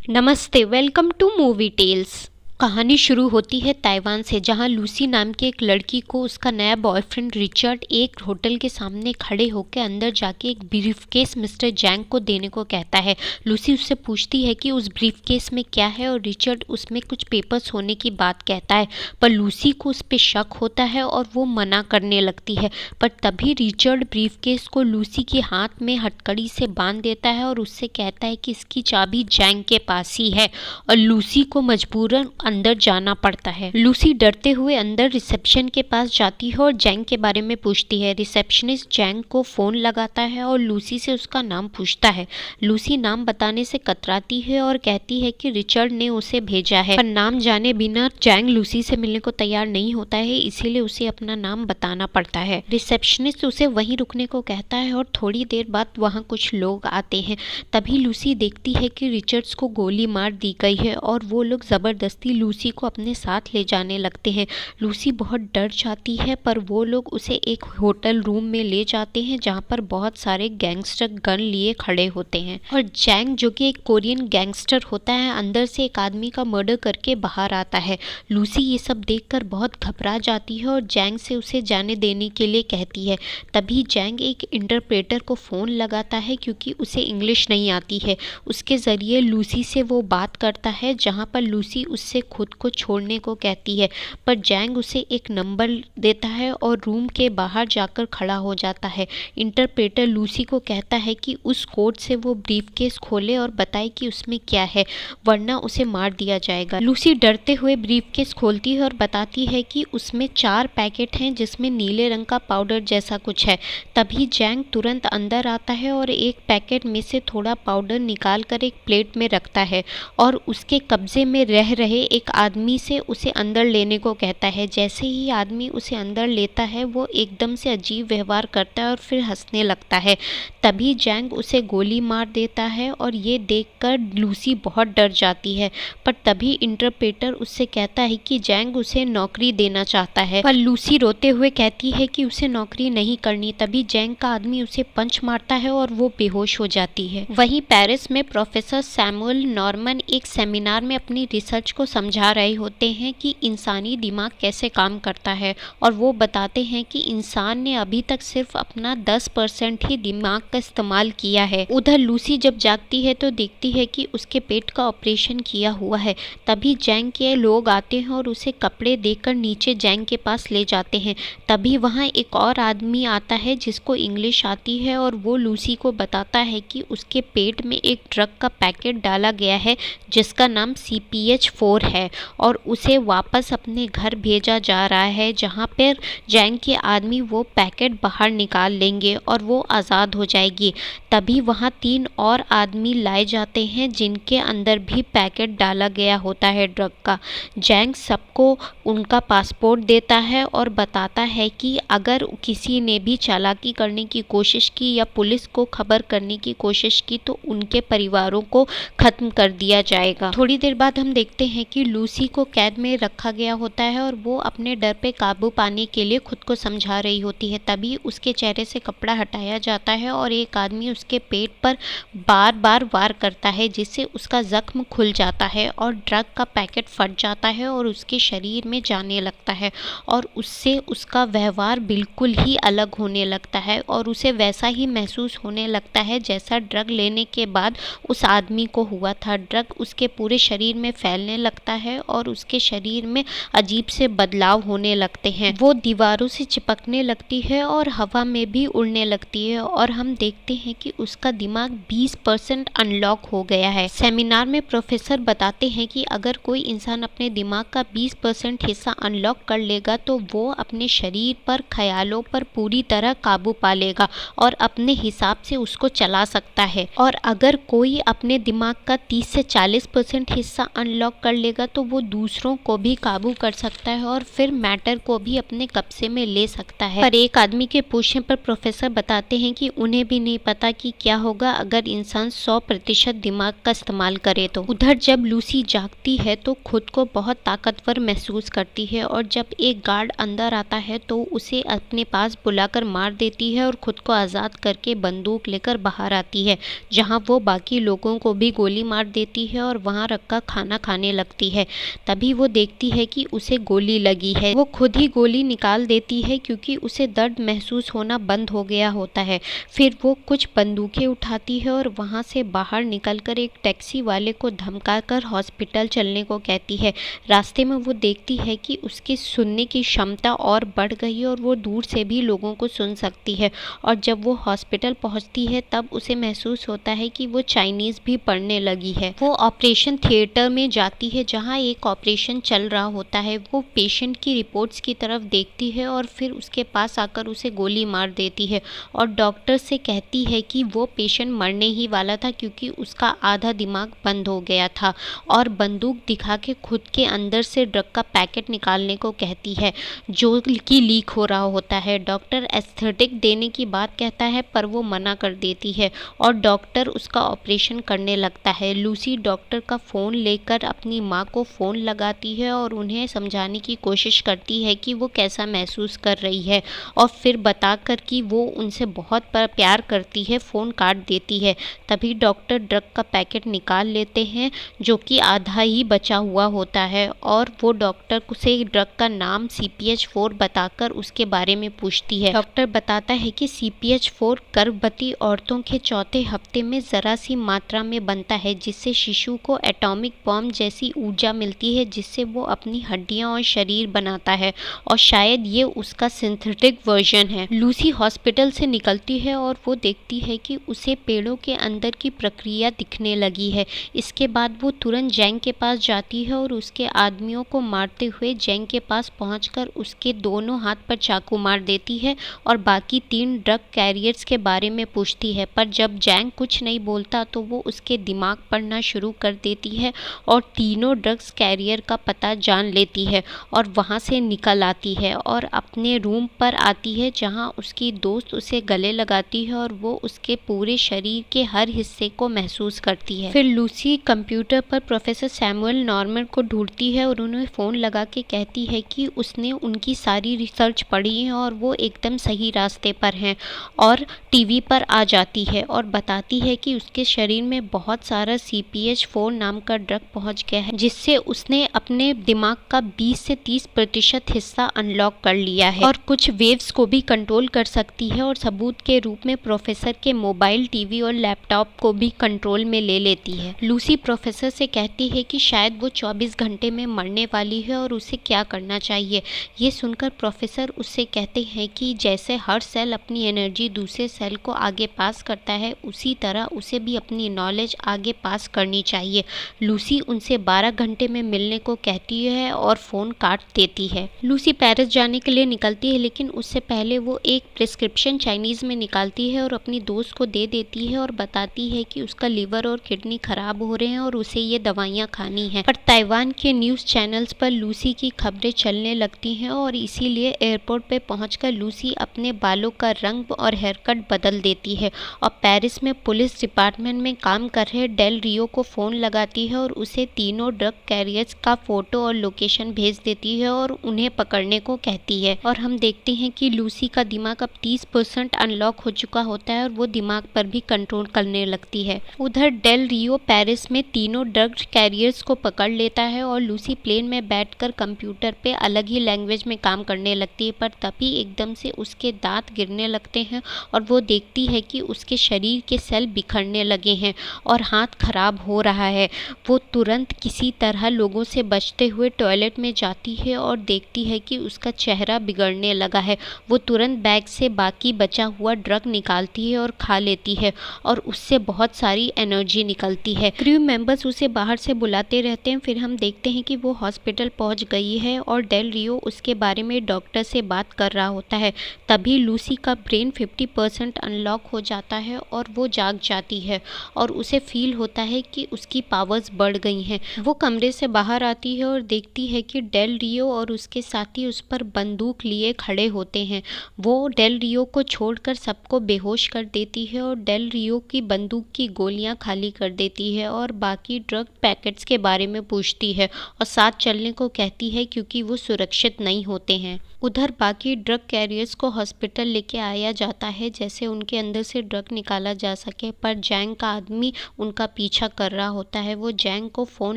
नमस्ते, welcome two movie tales. कहानी शुरू होती है ताइवान से, जहां लूसी नाम की एक लड़की को उसका नया बॉयफ्रेंड रिचर्ड एक होटल के सामने खड़े होकर अंदर जाके एक ब्रीफकेस मिस्टर जैंग को देने को कहता है। लूसी उससे पूछती है कि उस ब्रीफकेस में क्या है और रिचर्ड उसमें कुछ पेपर्स होने की बात कहता है, पर लूसी को उस पर शक होता है और वो मना करने लगती है। पर तभी रिचर्ड ब्रीफकेस को लूसी के हाथ में हथकड़ी से बांध देता है और उससे कहता है कि इसकी चाबी जैंग के पास ही है और लूसी को मजबूरन अंदर जाना पड़ता है। लूसी डरते हुए अंदर रिसेप्शन के पास जाती है और जैंग के बारे में पूछती है। रिसेप्शनिस्ट जैंग को फोन लगाता है और लूसी से उसका नाम पूछता है। लूसी नाम बताने से कतराती है और कहती है कि रिचर्ड ने उसे भेजा है, पर नाम जाने बिना जैंग लूसी से मिलने को तैयार नहीं होता है, इसीलिए उसे अपना नाम बताना पड़ता है। रिसेप्शनिस्ट उसे वहीं रुकने को कहता है और थोड़ी देर बाद वहाँ कुछ लोग आते हैं। तभी लूसी देखती है कि रिचर्ड्स को गोली मार दी गई है और वो लोग जबरदस्ती लूसी को अपने साथ ले जाने लगते हैं। लूसी बहुत डर जाती है, पर वो लोग उसे एक होटल रूम में ले जाते हैं जहाँ पर बहुत सारे गैंगस्टर गन लिए खड़े होते हैं और जैंग, जो कि एक कोरियन गैंगस्टर होता है, अंदर से एक आदमी का मर्डर करके बाहर आता है। लूसी ये सब देखकर बहुत घबरा जाती है और जैंग से उसे जाने देने के लिए कहती है। तभी जैंग एक इंटरप्रेटर को फ़ोन लगाता है क्योंकि उसे इंग्लिश नहीं आती है। उसके ज़रिए लूसी से वो बात करता है, जहाँ पर लूसी उससे खुद को छोड़ने को कहती है, पर जैंग उसे एक नंबर देता है और रूम के बाहर जाकर खड़ा हो जाता है। इंटरप्रेटर लूसी को कहता है कि उस कोड से वो ब्रीफकेस खोले और बताए कि उसमें क्या है, वरना उसे मार दिया जाएगा। लूसी डरते हुए ब्रीफकेस खोलती है और बताती है कि उसमें 4 पैकेट हैं जिसमें नीले रंग का पाउडर जैसा कुछ है। तभी जैंग तुरंत अंदर आता है और एक पैकेट में से थोड़ा पाउडर निकाल कर एक प्लेट में रखता है और उसके कब्जे में रह रहे एक आदमी से उसे अंदर लेने को कहता है। जैसे ही आदमी उसे अंदर लेता है, वो एकदम से अजीब व्यवहार करता है और फिर हंसने लगता है। तभी जैंग उसे गोली मार देता है और ये देखकर लूसी बहुत डर जाती है, पर तभी इंटरप्रेटर उससे कहता है कि जैंग उसे नौकरी देना चाहता है, पर लूसी रोते हुए कहती है कि उसे नौकरी नहीं करनी। तभी जैंग का आदमी उसे पंच मारता है और वो बेहोश हो जाती है। वहीं पेरिस में प्रोफेसर सैमुअल नॉर्मन एक सेमिनार में अपनी रिसर्च को समझा रहे होते हैं कि इंसानी दिमाग कैसे काम करता है, और वो बताते हैं कि इंसान ने अभी तक सिर्फ अपना 10% ही दिमाग का इस्तेमाल किया है। उधर लूसी जब जागती है तो देखती है कि उसके पेट का ऑपरेशन किया हुआ है। तभी जैंग के लोग आते हैं और उसे कपड़े देकर नीचे जैंग के पास ले जाते हैं। तभी वहाँ एक और आदमी आता है जिसको इंग्लिश आती है और वो लूसी को बताता है कि उसके पेट में एक ड्रग का पैकेट डाला गया है जिसका नाम CPH-4 है और उसे वापस अपने घर भेजा जा रहा है, जहाँ पर जैंग के आदमी वो पैकेट बाहर निकाल लेंगे और वो आज़ाद हो जाएगी। तभी वहाँ 3 और आदमी लाए जाते हैं जिनके अंदर भी पैकेट डाला गया होता है ड्रग का। जैंग सबको उनका पासपोर्ट देता है और बताता है कि अगर किसी ने भी चालाकी करने की कोशिश की या पुलिस को खबर करने की कोशिश की तो उनके परिवारों को ख़त्म कर दिया जाएगा। थोड़ी देर बाद हम देखते हैं कि लूसी को कैद में रखा गया होता है और वो अपने डर पे काबू पाने के लिए खुद को समझा रही होती है। तभी उसके चेहरे से कपड़ा हटाया जाता है और एक आदमी उसके पेट पर बार बार वार करता है, जिससे उसका जख्म खुल जाता है और ड्रग का पैकेट फट जाता है और उसके शरीर में जाने लगता है और उससे उसका व्यवहार बिल्कुल ही अलग होने लगता है और उसे वैसा ही महसूस होने लगता है जैसा ड्रग लेने के बाद उस आदमी को हुआ था। ड्रग उसके पूरे शरीर में फैलने लगता है और उसके शरीर में अजीब से बदलाव होने लगते हैं। वो दीवारों से चिपकने लगती है और हवा में भी उड़ने लगती है और हम देखते हैं कि उसका दिमाग 20% अनलॉक हो गया है। सेमिनार में प्रोफेसर बताते हैं कि अगर कोई इंसान अपने दिमाग का 20% हिस्सा अनलॉक कर लेगा तो वो अपने शरीर पर, ख्यालों पर पूरी तरह काबू पा लेगा और अपने हिसाब से उसको चला सकता है। और अगर कोई अपने दिमाग का 30 से 40% हिस्सा अनलॉक कर लेगा करेगा तो वो दूसरों को भी काबू कर सकता है और फिर मैटर को भी अपने कब्जे में ले सकता है। पर एक आदमी के पूछने पर प्रोफेसर बताते हैं कि उन्हें भी नहीं पता कि क्या होगा अगर इंसान 100% दिमाग का इस्तेमाल करे तो। उधर जब लूसी जागती है तो खुद को बहुत ताकतवर महसूस करती है और जब एक गार्ड अंदर आता है तो उसे अपने पास बुलाकर मार देती है और खुद को आज़ाद करके बंदूक लेकर बाहर आती है, जहां वो बाकी लोगों को भी गोली मार देती है और वहां रखकर खाना खाने लगती है। तभी वो देखती है कि उसे गोली लगी है। वो खुद ही गोली निकाल देती है क्योंकि उसे दर्द महसूस होना बंद हो गया होता है। फिर वो कुछ बंदूकें उठाती है और वहां से बाहर निकलकर एक टैक्सी वाले को धमकाकर हॉस्पिटल चलने को कहती है। रास्ते में वो देखती है कि उसकी सुनने की क्षमता और बढ़ गई है और वो दूर से भी लोगों को सुन सकती है। और जब वो हॉस्पिटल पहुंचती है तब उसे महसूस होता है कि वो चाइनीज़ भी पढ़ने लगी है। वो ऑपरेशन थिएटर में जाती है जहां एक ऑपरेशन चल रहा होता है। वो पेशेंट की रिपोर्ट्स की तरफ देखती है और फिर उसके पास आकर उसे गोली मार देती है और डॉक्टर से कहती है कि वो पेशेंट मरने ही वाला था क्योंकि उसका आधा दिमाग बंद हो गया था, और बंदूक दिखा के खुद के अंदर से ड्रग का पैकेट निकालने को कहती है जो कि लीक हो रहा होता है। डॉक्टर एस्थेटिक देने की बात कहता है पर वो मना कर देती है और डॉक्टर उसका ऑपरेशन करने लगता है। लूसी डॉक्टर का फ़ोन लेकर अपनी माँ को फ़ोन लगाती है और उन्हें समझाने की कोशिश करती है कि वो कैसा महसूस कर रही है और फिर बताकर कि वो उनसे बहुत प्यार करती है फ़ोन काट देती है। तभी डॉक्टर ड्रग का पैकेट निकाल लेते हैं जो कि आधा ही बचा हुआ होता है और वो डॉक्टर से ड्रग का नाम CPH-4 बताकर उसके बारे में पूछती है। डॉक्टर बताता है कि CPH-4 गर्भवती औरतों के चौथे हफ्ते में ज़रा सी मात्रा में बनता है जिससे शिशु को एटॉमिक बॉम्ब जैसी ऊर्जा मिलती है जिससे वो अपनी हड्डियां और शरीर बनाता है और शायद ये उसका सिंथेटिक वर्जन है। लूसी हॉस्पिटल से निकलती है और वो देखती है कि उसे पेड़ों के अंदर की प्रक्रिया दिखने लगी है। इसके बाद वो तुरंत जैंग के पास जाती है और उसके आदमियों को मारते हुए जैंग के पास पहुंचकर उसके दोनों हाथ पर चाकू मार देती है और बाकी 3 ड्रग कैरियर्स के बारे में पूछती है। पर जब जैंग कुछ नहीं बोलता तो वो उसके दिमाग पढ़ना शुरू कर देती है और तीनों ड्रग्स कैरियर का पता जान लेती है और वहाँ से निकल आती है और अपने रूम पर आती है जहाँ उसकी दोस्त उसे गले लगाती है और वो उसके पूरे शरीर के हर हिस्से को महसूस करती है। फिर लूसी कंप्यूटर पर प्रोफेसर सैमुअल नॉर्मन को ढूंढती है और उन्हें फ़ोन लगा के कहती है कि उसने उनकी सारी रिसर्च पढ़ी है और वो एकदम सही रास्ते पर हैं, और टीवी पर आ जाती है और बताती है कि उसके शरीर में बहुत सारा CPH-4 नाम का ड्रग पहुंच गया है जिससे उसने अपने दिमाग का 20 से 30% हिस्सा अनलॉक कर लिया है और कुछ वेव्स को भी कंट्रोल कर सकती है और सबूत के रूप में प्रोफेसर के मोबाइल, टीवी और लैपटॉप को भी कंट्रोल में ले लेती है। लूसी प्रोफेसर से कहती है कि शायद वो 24 घंटे में मरने वाली है और उसे क्या करना चाहिए। ये सुनकर प्रोफेसर उससे कहते हैं कि जैसे हर सेल अपनी एनर्जी दूसरे सेल को आगे पास करता है उसी तरह उसे भी अपनी नॉलेज आगे पास करनी चाहिए। लूसी उनसे 12 घंटे में मिलने को कहती है और फ़ोन काट देती है। लूसी पेरिस जाने के लिए निकलती है लेकिन उससे पहले वो एक प्रिस्क्रिप्शन चाइनीज़ में निकालती है और अपनी दोस्त को दे देती है और बताती है कि उसका लीवर और किडनी खराब हो रहे हैं और उसे ये दवाइयाँ खानी हैं। पर ताइवान के न्यूज़ चैनल्स पर लूसी की खबरें चलने लगती हैं और इसीलिए एयरपोर्ट पे पहुंचकर लूसी अपने बालों का रंग और हेयर कट बदल देती है और पेरिस में पुलिस डिपार्टमेंट में काम कर रहे डेल रियो को फ़ोन लगाती है और उसे तीनों ड्रग कैरियर्स का फ़ोटो और लोकेशन भेज देती है और उन्हें पकड़ने को कहती है। और हम देखते हैं कि लूसी का दिमाग अब 30% अनलॉक हो चुका होता है और वो दिमाग पर भी कंट्रोल करने लगती है। उधर डेल रियो पेरिस में तीनों ड्रग कैरियर्स को पकड़ लेता है और लूसी प्लेन में बैठकर कंप्यूटर पे अलग ही लैंग्वेज में काम करने लगती है। पर तभी एकदम से उसके दांत गिरने लगते हैं और वो देखती है कि उसके शरीर के सेल बिखरने लगे हैं और हाथ खराब हो रहा है। वो तुरंत किसी तरह लोगों से बचते हुए टॉयलेट में जाती है और देखती है कि उसका चेहरा बिगड़ने लगा है। वो तुरंत बैग से बाकी बचा हुआ ड्रग निकालती है और खा लेती है और उससे बहुत सारी एनर्जी निकलती है। क्रू मेंबर्स उसे बाहर से बुलाते रहते हैं। फिर हम देखते हैं कि वो हॉस्पिटल पहुंच गई है और डेल रियो उसके बारे में डॉक्टर से बात कर रहा होता है। तभी लूसी का ब्रेन 50% अनलॉक हो जाता है और वो जाग जाती है और उसे फील होता है कि उसकी पावर्स बढ़ गई हैं। वो कमरे से बाहर आती है और देखती है कि डेल रियो और उसके साथी उस पर बंदूक लिए खड़े होते हैं। वो डेल रियो को छोड़कर सबको बेहोश कर देती है और डेल रियो की बंदूक की गोलियां खाली कर देती है और बाकी ड्रग पैकेट्स के बारे में पूछती है और साथ चलने को कहती है क्योंकि वो सुरक्षित नहीं होते हैं। उधर बाकी ड्रग कैरियर्स को हॉस्पिटल लेके आया जाता है जैसे उनके अंदर से ड्रग निकाला जा सके, पर जैंग का आदमी उनका पीछा कर रहा होता है। वो जैंग को फ़ोन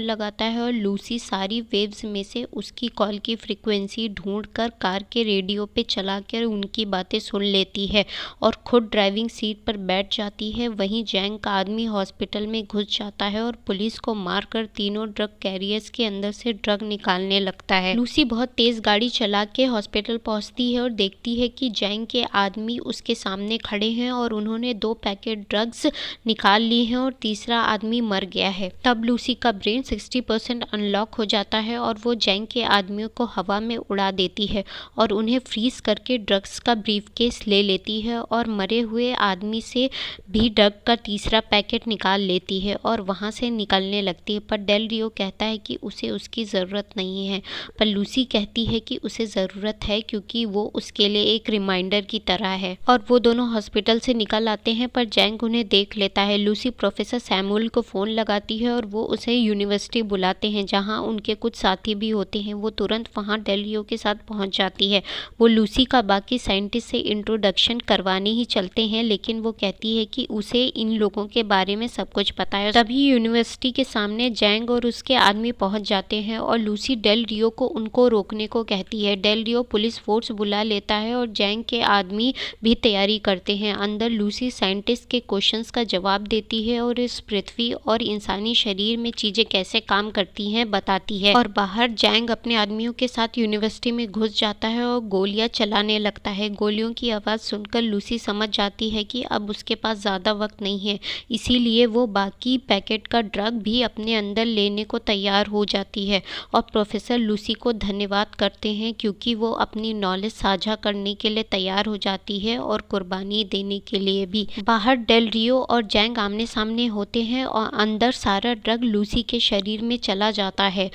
लगाता है और लूसी सारी वेव्स में से उसकी कॉल की फ्रीक्वेंसी ढूंढकर कार के रेडियो पे चलाकर उनकी बातें सुन लेती है और खुद ड्राइविंग सीट पर बैठ जाती है। वहीं जैंग का आदमी हॉस्पिटल में घुस जाता है और पुलिस को मारकर तीनों ड्रग कैरियर्स के अंदर से ड्रग निकालने लगता है। लूसी बहुत तेज़ गाड़ी चला के हॉस्पिटल पहुंचती है और देखती है कि जैंग के आदमी उसके सामने खड़े हैं और उन्होंने 2 पैकेट ड्रग्स निकाल लिए हैं और तीसरा आदमी मर गया है। तब लूसी का ब्रेन 60% अनलॉक हो जाता है और वो जैंग के आदमियों को हवा में उड़ा देती है और उन्हें फ्रीज करके ड्रग्स का ब्रीफकेस ले लेती है और मरे हुए आदमी से भी ड्रग का तीसरा पैकेट निकाल लेती है और वहाँ से निकलने लगती है। पर डेल रियो कहता है कि उसे उसकी ज़रूरत नहीं है, पर लूसी कहती है कि उसे ज़रूरत है क्योंकि वो उसके लिए एक रिमाइंडर की तरह है। और वो दोनों हॉस्पिटल से निकल आते हैं पर जैंग उन्हें देख लेता है। लूसी प्रोफेसर सैमुअल को फ़ोन लगाती है और वो उसे यूनिवर्सिटी बुलाते हैं जहाँ उनके कुछ साथी भी होते हैं। वो तुरंत वहाँ डेल रियो के साथ पहुँच जाती है। वो लूसी का बाकी साइंटिस्ट से इंट्रोडक्शन करवाने ही चलते हैं, लेकिन वो कहती है कि उसे इन लोगों के बारे में सब कुछ पता है। तभी यूनिवर्सिटी के सामने जैंग और उसके आदमी पहुँच जाते हैं और लूसी डेल रियो को उनको रोकने को कहती है। डेल रियो पुलिस फोर्स बुला लेता है और जैंग के आदमी भी तैयारी करते हैं। अंदर लूसी साइंटिस्ट के क्वेश्चंस का जवाब देती है और इस पृथ्वी और इंसानी शरीर में चीज़ें कैसे काम करती हैं बताती है। और बाहर जैंग अपने आदमियों के साथ यूनिवर्सिटी में घुस जाता है और गोलियां चलाने लगता है। गोलियों की आवाज़ सुनकर लूसी समझ जाती है कि अब उसके पास ज़्यादा वक्त नहीं है, इसीलिए वो बाकी पैकेट का ड्रग भी अपने अंदर लेने को तैयार हो जाती है और प्रोफेसर लूसी को धन्यवाद करते हैं क्योंकि वो अपनी नॉलेज साझा करने के लिए तैयार हो जाती है और कुर्बानी देने के लिए भी। बाहर डेल रियो और जैंग आमने सामने होते हैं और अंदर सारा ड्रग लूसी के शरीर में चला जाता है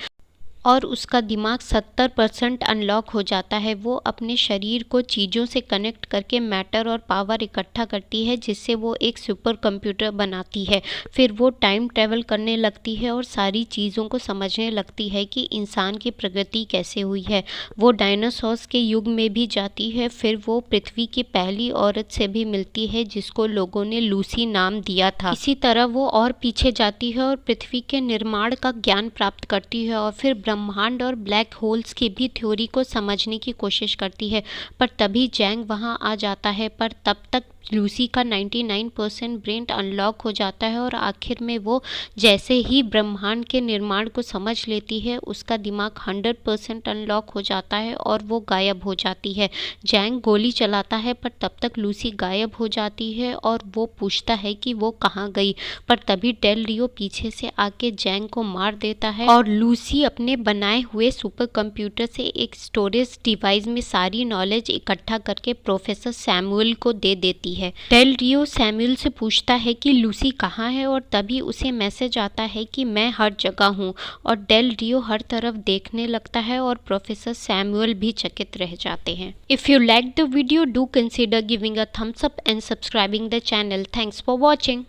और उसका दिमाग 70% अनलॉक हो जाता है। वो अपने शरीर को चीज़ों से कनेक्ट करके मैटर और पावर इकट्ठा करती है जिससे वो एक सुपर कंप्यूटर बनाती है। फिर वो टाइम ट्रैवल करने लगती है और सारी चीज़ों को समझने लगती है कि इंसान की प्रगति कैसे हुई है। वो डायनासोर्स के युग में भी जाती है। फिर वो पृथ्वी की पहली औरत से भी मिलती है जिसको लोगों ने लूसी नाम दिया था। इसी तरह वो और पीछे जाती है और पृथ्वी के निर्माण का ज्ञान प्राप्त करती है और फिर ब्रह्मांड और ब्लैक होल्स की भी थ्योरी को समझने की कोशिश करती है। पर तभी जैंग वहां आ जाता है, पर तब तक लूसी का 99% ब्रेन अनलॉक हो जाता है और आखिर में वो जैसे ही ब्रह्मांड के निर्माण को समझ लेती है उसका दिमाग 100% अनलॉक हो जाता है और वो गायब हो जाती है। जैंग गोली चलाता है पर तब तक लूसी गायब हो जाती है और वो पूछता है कि वो कहाँ गई, पर तभी डेल रियो पीछे से आके जैंग को मार देता है और लूसी अपने बनाए हुए सुपर कंप्यूटर से एक स्टोरेज डिवाइस में सारी नॉलेज इकट्ठा करके प्रोफेसर सैमुअल को दे देती है। डेल रियो सैमुअल से पूछता है कि लूसी कहाँ है और तभी उसे मैसेज आता है कि मैं हर जगह हूँ और डेल रियो हर तरफ देखने लगता है और प्रोफेसर सैमुअल भी चकित रह जाते हैं। If you like the video, do consider giving a thumbs up and subscribing the channel. Thanks for watching.